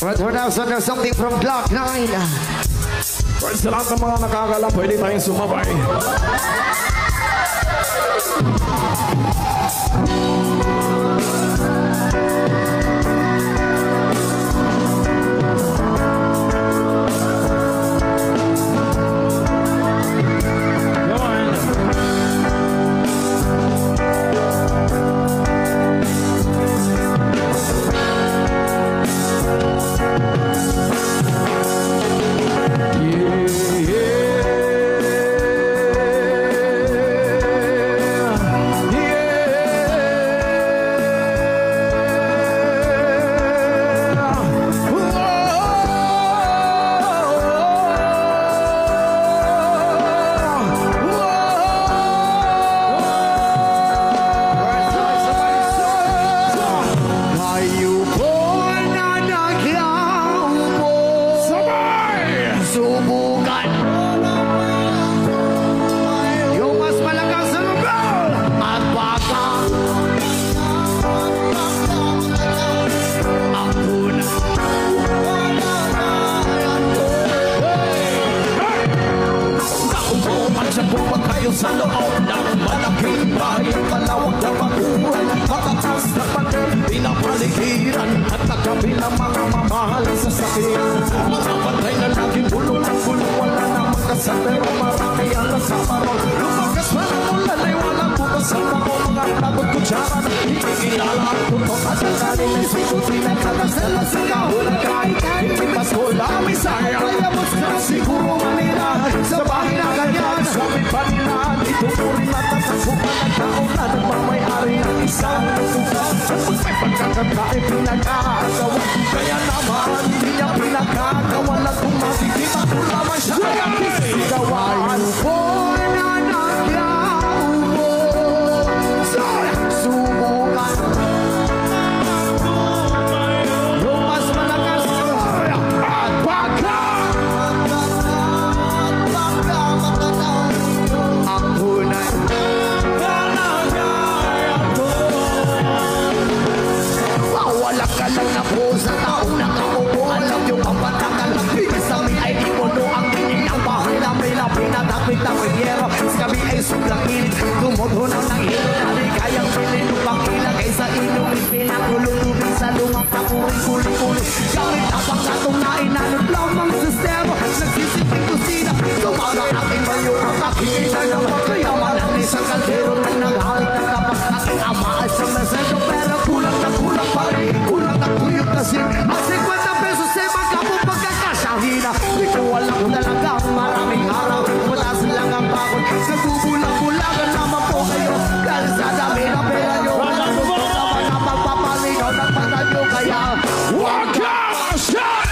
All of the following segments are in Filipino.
But for now, so there's something from Glock 9. First, sa lahat ng mga nakakala, pwede tayong sumabay. Sa loob ng malaking bahay, kalawag na makuhan, matatas na pader, pinapaligiran at nagkabilang mga mamahal sa sakit. Mga patay na laging bulong ng gulo, wala namang kasal, pero marami ang kasama ron. Lumagas pa ng ulalay, walang bukas ang ako, mga lagot kutsara na hinigilala ang tutok at ang galing ng sikutin ang kagasala sa kahulan kahit hindi pasko lamang saya. Kaya mas na siguro Manila sa bahay na ganyan, sabi pa nila dito po rin natatakupan ang taon na nagmamayari ng isang lugar. At pag may pagkakanta ay pinag-aagawa, kaya naman hindi niya pinagagawa na kung makikita ko lamang siya ay ang isigawan. Boy na nagyaubo, subukan yung mas malakas at baka ang tunay. Wala ka lang na po sa taong nakaupo. Alam yung kapatagal ng bigas sa amin ay ipuno ang pinig ng bahay na may lapinatapit ng panyero. Sa kami ay sobrang init, tumutunaw ng ilo na di kayang pinilupang ilang ay sa inumin pinakulong tubig sa lumang pakuring kuling-kuling. Gamit tapang natong na inanod lamang sistema, nagsisiping kusina, tumagang ating bayo ang kakikita naman. Kaya manang isang kaldero na nanghalit ng kapag aking amaas sa mesero, pero kulang na kulang pa rin, kulang na tuyok kasi ang 50 pesos ay magkapong pagkakasahina. Di ko alam talaga maraming araw, mataas lang ang bakod, nagbubulang-bulagan naman po kayo dahil sa dami na pera nyo. Walang gusto naman na magpapaligaw ng mata nyo, kaya wag ka masyad!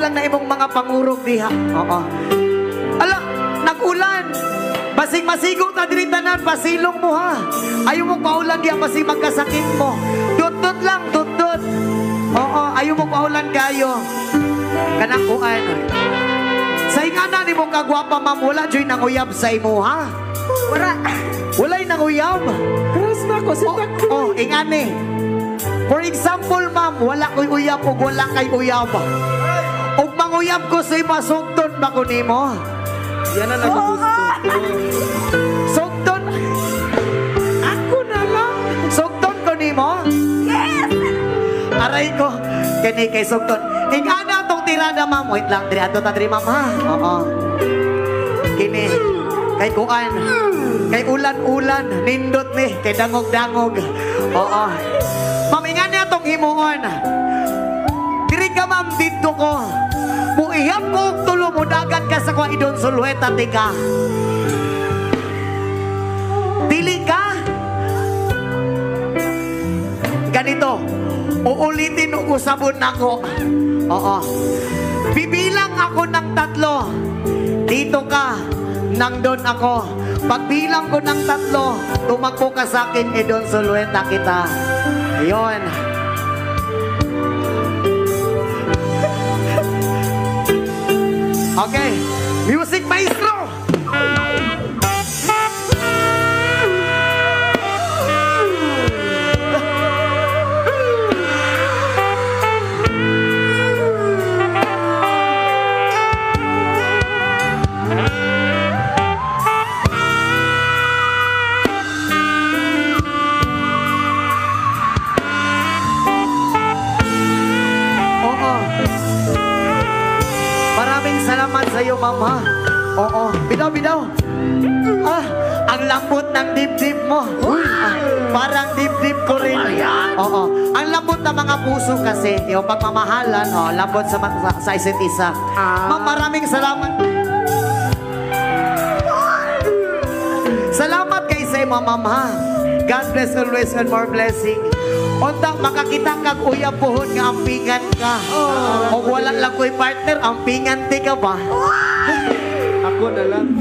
lang na imong mga pangurog diha. Oo. Ala, nag-ulan. Basig masigo ta diri tanan, pasilong mo ha. Ayaw mo paulan diha basig magkasakit mo. Dut-dut lang, dut-dut. Oo, ayaw mo paulan kayo. Kanang kuan. Sa ingana ni mong kagwapa ma'am, wala dyo'y nanguyab sa imo ha. Wala. Wala'y nanguyab. Karas na ko, sitak ko. Oh, ingani. For example, ma'am, wala ko'y uyab o wala kay uyab. Og manguyab ko sa'y masugton ba ko nimo? Yan na nagugusto. Sugton? Ako na lang. Sugton ko nimo? Yes! Aray ko, kani kay sugton. Ingana tong tirada, ma'am. Wait lang, diri ato ta diri, ma'am, ha? Oo. Kini, kay kuan. Kay ulan-ulan, nindot ni, kay dangog-dangog. Oo. Ma'am, ingana tong himuon. Diri ka, ma'am, dito ko. Muihap ko og tulo mo dagat ka sa kwa idon sulweta tika. Dili ka? Ganito, uulitin og usabon nako. Oo. Bibilang ako ng 3. Dito ka, nandun ako. Pagbilang ko ng 3, tumakbo ka sa akin, idon sulweta kita. Ayun. Okay, music maestro! Salamat sa iyo, mama. Oo. Bidaw, bidaw. Ah, ang lambot ng dibdib mo. Parang dibdib ko rin. Oo. Ang lambot ng mga puso kasi, yung pagmamahalan, lambot sa isa't isa. Ma'am, maraming salamat. Salamat kay sa iyo, mama. God bless always and more blessing. Unta, makakita kag uyab buhon nga ampingan ka. O wala lang ko'y partner, ampingan di ka ba? Ako na lang.